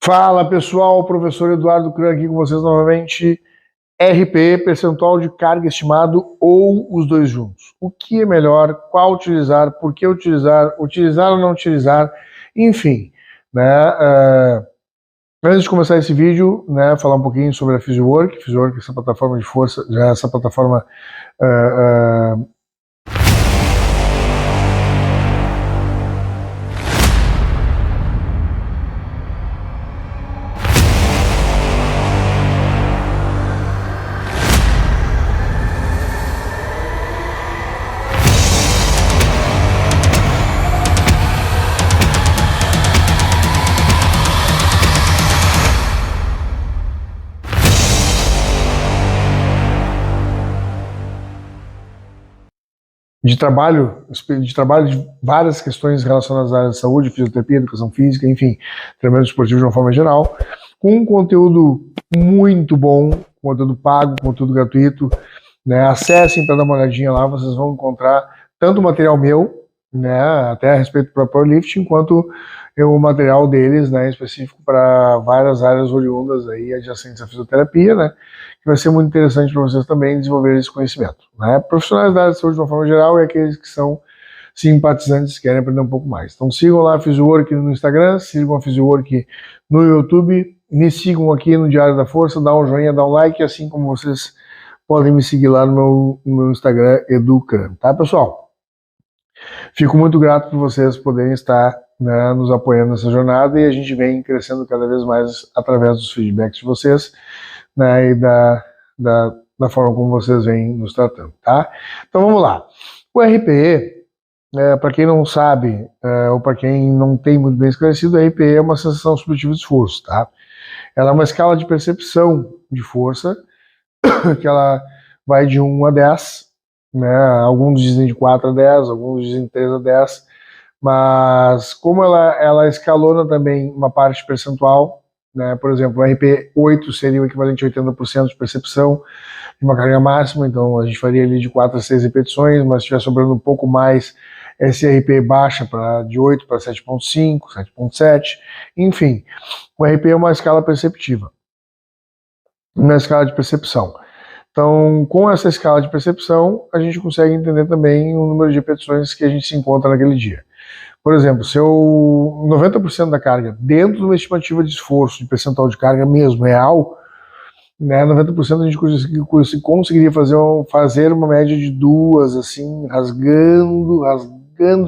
Fala pessoal, professor Eduardo Kran aqui com vocês novamente. RPE, percentual de carga estimado ou os dois juntos. O que é melhor, qual utilizar, por que utilizar ou não utilizar, enfim. Antes de começar esse vídeo, falar um pouquinho sobre a PhysioWork, essa plataforma de força, essa plataforma de trabalho de várias questões relacionadas à área de saúde, fisioterapia, educação física, enfim, treinamento esportivo de uma forma geral, com um conteúdo muito bom, conteúdo pago, conteúdo gratuito, acessem para dar uma olhadinha lá, vocês vão encontrar tanto o material meu, até a respeito do próprio powerlifting, quanto o material deles, específico para várias áreas oriundas aí, adjacentes à fisioterapia, que vai ser muito interessante para vocês também desenvolver esse conhecimento. Profissionais da área de saúde de uma forma geral e aqueles que são simpatizantes e querem aprender um pouco mais. Então sigam lá a PhysioWork no Instagram, sigam a PhysioWork no YouTube, me sigam aqui no Diário da Força, dá um joinha, dá um like, assim como vocês podem me seguir lá no meu Instagram, EduCran, tá pessoal? Fico muito grato por vocês poderem estar nos apoiando nessa jornada e a gente vem crescendo cada vez mais através dos feedbacks de vocês, e da forma como vocês vêm nos tratando, tá? Então vamos lá. O RPE, para quem não sabe, ou para quem não tem muito bem esclarecido, o RPE é uma sensação subjetiva de esforço, tá? Ela é uma escala de percepção de força, que ela vai de 1 a 10, alguns dizem de 4 a 10, alguns dizem de 3 a 10, mas como ela escalona também uma parte percentual, por exemplo, o RP 8 seria o equivalente a 80% de percepção de uma carga máxima, então a gente faria ali de 4 a 6 repetições, mas se estiver sobrando um pouco mais, esse RP baixa de 8 para 7.5, 7.7, enfim, o RP é uma escala perceptiva, uma escala de percepção. Então, com essa escala de percepção, a gente consegue entender também o número de repetições que a gente se encontra naquele dia. Por exemplo, se 90% da carga dentro de uma estimativa de esforço, de percentual de carga mesmo, real, 90% a gente conseguiria fazer uma média de 2, assim, rasgando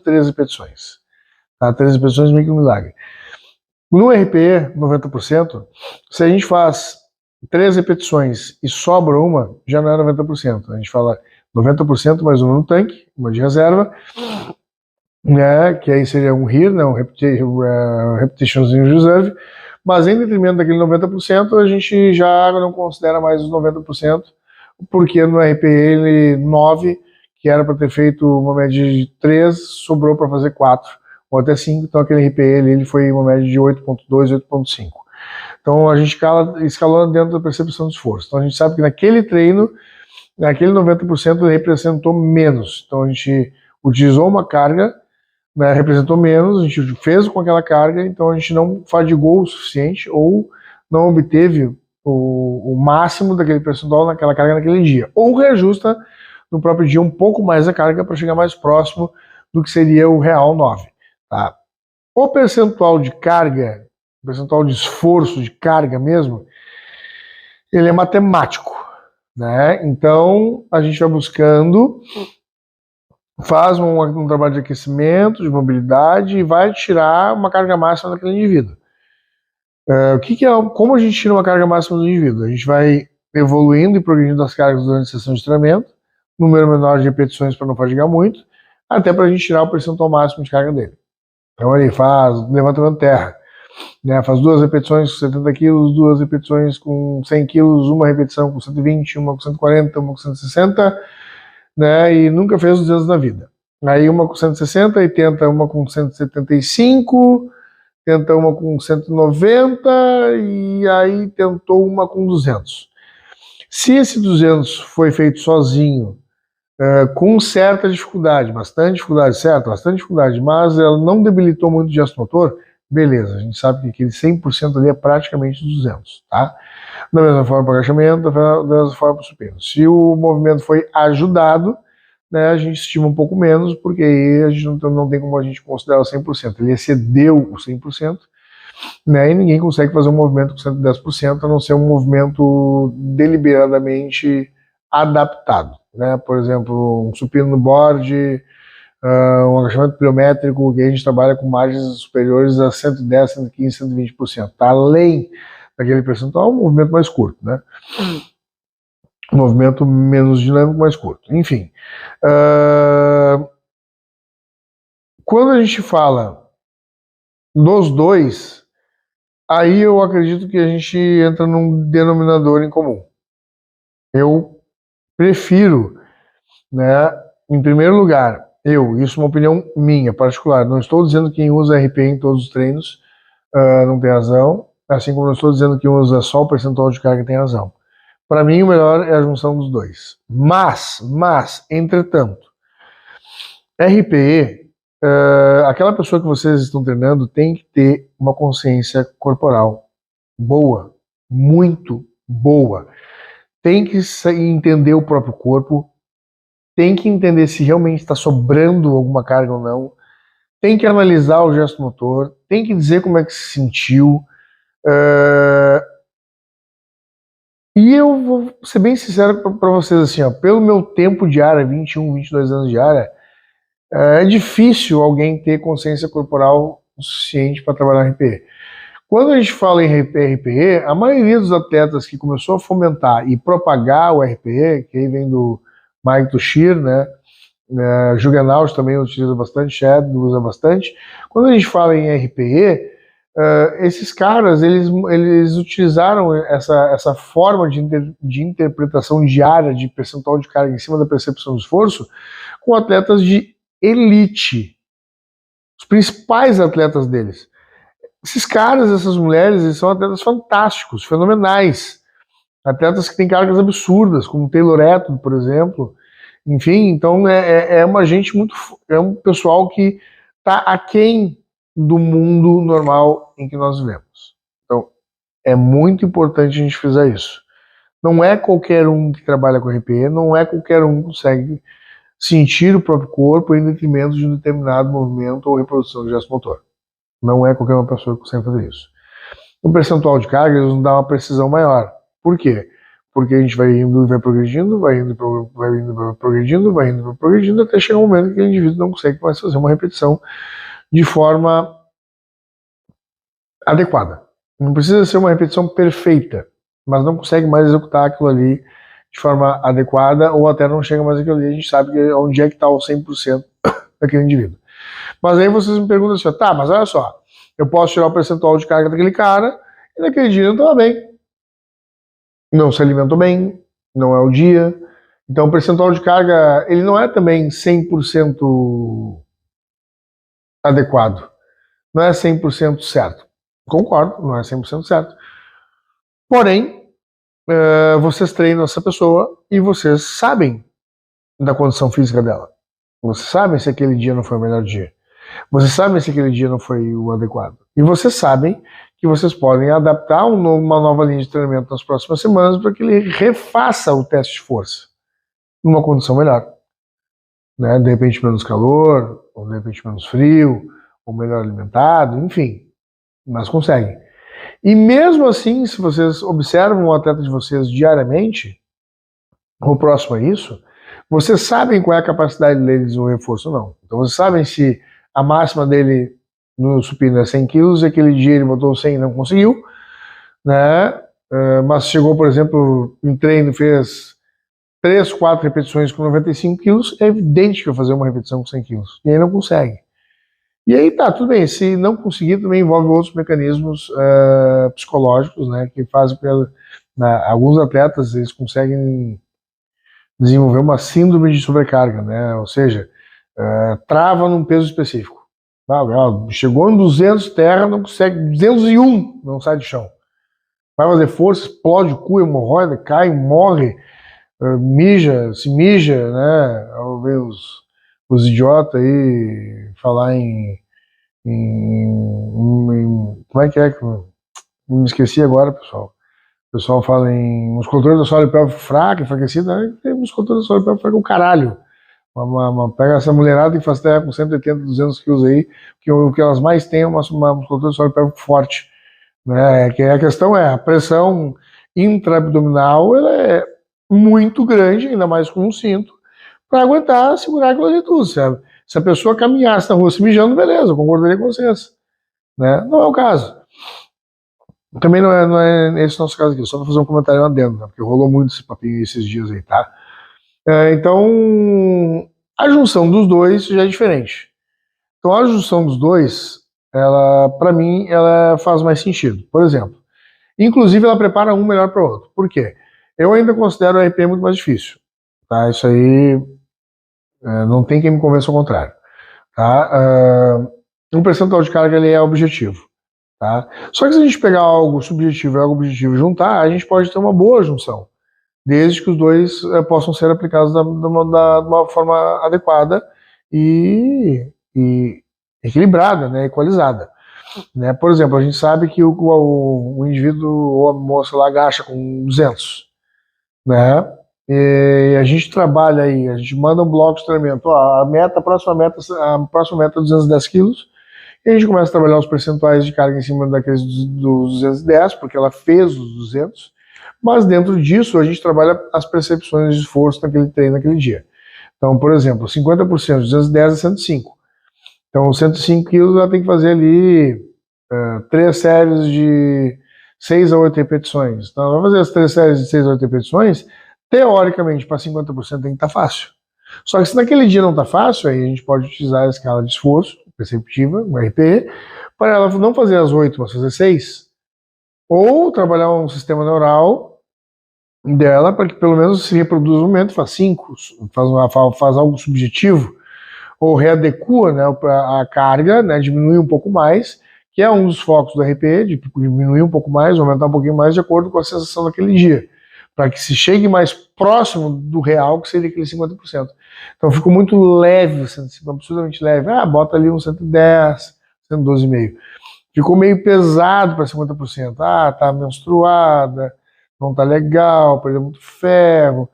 3 repetições. Tá? 3 repetições meio que um milagre. No RPE, 90%, se a gente faz 3 repetições e sobra uma, já não é 90%. A gente fala 90% mais uma no tanque, uma de reserva, que aí seria um RIR, um Repetitions in Reserve, mas em detrimento daquele 90%, a gente já não considera mais os 90%, porque no RPE 9, que era para ter feito uma média de 3, sobrou para fazer 4, ou até 5, então aquele RPE ele foi uma média de 8.2, 8.5. Então a gente escalona dentro da percepção de esforço. Então a gente sabe que naquele treino, naquele 90% ele representou menos. Então a gente utilizou uma carga, representou menos, a gente fez com aquela carga, então a gente não fadigou o suficiente ou não obteve o máximo daquele percentual naquela carga naquele dia. Ou reajusta no próprio dia um pouco mais a carga para chegar mais próximo do que seria o real 9. Tá? O percentual de carga, o percentual de esforço de carga mesmo, ele é matemático. Então a gente vai buscando, faz um trabalho de aquecimento, de mobilidade e vai tirar uma carga máxima daquele indivíduo. Como a gente tira uma carga máxima do indivíduo? A gente vai evoluindo e progredindo as cargas durante a sessão de treinamento, número menor de repetições para não fadigar muito, até para a gente tirar o percentual máximo de carga dele. Então ele faz levantamento terra, faz 2 repetições com 70 kg, 2 repetições com 100 kg, uma repetição com 120, uma com 140, uma com 160, e nunca fez 200 na vida. Aí uma com 160 e tenta uma com 175, tenta uma com 190 e aí tentou uma com 200. Se esse 200 foi feito sozinho, com certa dificuldade, bastante dificuldade, mas ela não debilitou muito o gesto motor, beleza, a gente sabe que aquele 100% ali é praticamente 200, tá? Da mesma forma para o agachamento, da mesma forma para o supino. Se o movimento foi ajudado, né, a gente estima um pouco menos, porque aí a gente não tem como a gente considerar o 100%. Ele excedeu o 100%, né, e ninguém consegue fazer um movimento com 110%, a não ser um movimento deliberadamente adaptado. Né? Por exemplo, um supino no board, um agachamento pliométrico, que a gente trabalha com margens superiores a 110, 115, 120%. Tá além daquele percentual, um movimento mais curto, né? Um movimento menos dinâmico, mais curto. Enfim. Quando a gente fala dos dois, aí eu acredito que a gente entra num denominador em comum. Eu prefiro, né, em primeiro lugar, isso é uma opinião minha, particular, não estou dizendo que quem usa RP em todos os treinos não tem razão, assim como não estou dizendo que quem usa só o percentual de carga tem razão. Para mim, o melhor é a junção dos dois. Mas, entretanto, RPE, aquela pessoa que vocês estão treinando tem que ter uma consciência corporal boa, muito boa. Tem que entender o próprio corpo, tem que entender se realmente está sobrando alguma carga ou não, tem que analisar o gesto motor, tem que dizer como é que se sentiu. E eu vou ser bem sincero para vocês, assim, ó, pelo meu tempo de área, 21, 22 anos de área, é difícil alguém ter consciência corporal suficiente para trabalhar em RPE. Quando a gente fala em RPE, a maioria dos atletas que começou a fomentar e propagar o RPE, que aí vem do Mike Tuchir, né, Jugenauer também utiliza bastante, Chad usa bastante. Quando a gente fala em RPE, esses caras, eles utilizaram essa forma de interpretação diária de percentual de carga em cima da percepção do esforço com atletas de elite, os principais atletas deles. Esses caras, essas mulheres, eles são atletas fantásticos, fenomenais, atletas que têm cargas absurdas, como Taylor Eto, por exemplo. Enfim, então é uma gente muito, é um pessoal que está aquém do mundo normal em que nós vivemos. Então, é muito importante a gente fazer isso. Não é qualquer um que trabalha com RPE, não é qualquer um que consegue sentir o próprio corpo em detrimento de um determinado movimento ou reprodução de gesto motor. Não é qualquer uma pessoa que consegue fazer isso. O percentual de carga, eles nos dá uma precisão maior. Por quê? Porque a gente vai indo e vai progredindo, vai indo progredindo, até chegar um momento que o indivíduo não consegue mais fazer uma repetição de forma adequada. Não precisa ser uma repetição perfeita, mas não consegue mais executar aquilo ali de forma adequada, ou até não chega mais aquilo ali, a gente sabe que onde é que está o 100% daquele indivíduo. Mas aí vocês me perguntam assim, tá, mas olha só, eu posso tirar o percentual de carga daquele cara e naquele dia não estava bem. Não se alimentou bem, não é o dia. Então o percentual de carga, ele não é também 100% adequado. Não é 100% certo. Concordo, não é 100% certo. Porém, vocês treinam essa pessoa e vocês sabem da condição física dela. Vocês sabem se aquele dia não foi o melhor dia. Vocês sabem se aquele dia não foi o adequado. E vocês sabem que vocês podem adaptar uma nova linha de treinamento nas próximas semanas para que ele refaça o teste de força numa condição melhor. Né? De repente menos calor, ou de repente menos frio, ou melhor alimentado, enfim. Mas conseguem. E mesmo assim, se vocês observam o atleta de vocês diariamente, ou próximo a isso, vocês sabem qual é a capacidade dele de desenvolver força ou não. Então vocês sabem se a máxima dele no supino é 100 quilos, e aquele dia ele botou 100 e não conseguiu, né? Mas chegou, por exemplo, em treino, fez 3, 4 repetições com 95 quilos, é evidente que vai fazer uma repetição com 100 quilos, e aí não consegue. E aí tá, tudo bem, se não conseguir, também envolve outros mecanismos psicológicos, né, que fazem com que alguns atletas, eles conseguem desenvolver uma síndrome de sobrecarga, né, ou seja, trava num peso específico. Chegou em 200 terra, não consegue, 201 não sai do chão. Vai fazer força, explode o cu, hemorroida, cai, morre, se mija, né? Ao ver os idiotas aí falar em como é que é? Me esqueci agora, pessoal. O pessoal fala em musculatura do solo pélvico fraca, enfraquecida, né? Tem musculatura do solo pélvico fraca, o caralho. Pega essa mulherada que faz terra com 180, 200 quilos aí, que o que elas mais têm é uma musculatura do solo pélvico forte. Né? Que a questão é, a pressão intraabdominal ela é muito grande, ainda mais com um cinto, para aguentar, segurar aquilo ali tudo, sabe? Se a pessoa caminhasse na rua se mijando, beleza, eu concordaria com vocês. Né? Não é o caso. Também não é esse nosso caso aqui, só para fazer um comentário adendo, né? Porque rolou muito esse papinho esses dias aí, tá? Então, a junção dos dois já é diferente. Então, a junção dos dois, ela, para mim, ela faz mais sentido. Por exemplo, inclusive ela prepara um melhor para o outro. Por quê? Eu ainda considero o RP muito mais difícil. Tá? Isso aí não tem quem me convença ao contrário. Tá? Um percentual de carga ele é objetivo. Tá? Só que se a gente pegar algo subjetivo e algo objetivo e juntar, a gente pode ter uma boa junção, desde que os dois possam ser aplicados de uma forma adequada e equilibrada, né, equalizada. Né? Por exemplo, a gente sabe que o indivíduo ou a moça lá agacha com 200, né? E a gente trabalha aí, a gente manda um bloco de treinamento, a próxima meta é 210 quilos, e a gente começa a trabalhar os percentuais de carga em cima daqueles dos 210, porque ela fez os 200, mas dentro disso a gente trabalha as percepções de esforço naquele treino, naquele dia. Então, por exemplo, 50% de 210 é 105. Então, 105 quilos ela tem que fazer ali 3 séries de 6 a 8 repetições. Então, ela vai fazer as 3 séries de 6 a 8 repetições, teoricamente, para 50% tem que estar fácil. Só que se naquele dia não está fácil, aí a gente pode utilizar a escala de esforço perceptiva, o RPE, para ela não fazer as 8, mas fazer 6. Ou trabalhar um sistema neural dela para que pelo menos se reproduza o movimento, faz 5, faz algo subjetivo, ou readecua, né, a carga, né, diminui um pouco mais, que é um dos focos do RPE, de diminuir um pouco mais, aumentar um pouquinho mais de acordo com a sensação daquele dia, para que se chegue mais próximo do real, que seria aquele 50%. Então ficou muito leve, absolutamente leve. Bota ali um 110, 112,5. Ficou meio pesado para 50%. Tá menstruada, não tá legal, perdeu muito ferro,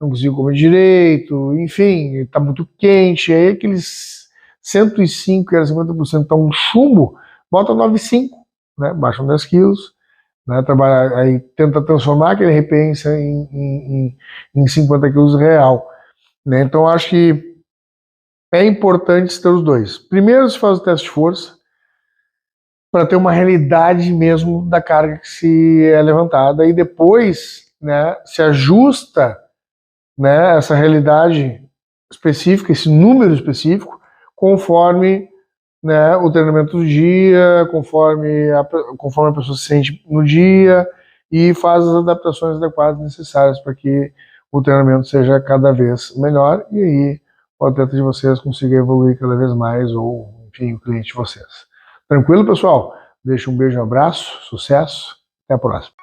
não conseguiu comer direito, enfim, tá muito quente. Aí aqueles 105, que era 50%, tá um chumbo, bota 9,5, né? Baixa 10 quilos, né? Trabalha, aí tenta transformar aquele repensão em 50 quilos real. Né? Então acho que é importante ter os dois. Primeiro se faz o teste de força, para ter uma realidade mesmo da carga que se é levantada, e depois, né, se ajusta, né, essa realidade específica, esse número específico, conforme, né, o treinamento do dia, conforme a pessoa se sente no dia, e faz as adaptações adequadas necessárias para que o treinamento seja cada vez melhor, e aí o atleta de vocês consiga evoluir cada vez mais, ou, enfim, o cliente de vocês. Tranquilo, pessoal? Deixa um beijo, um abraço, sucesso, até a próxima.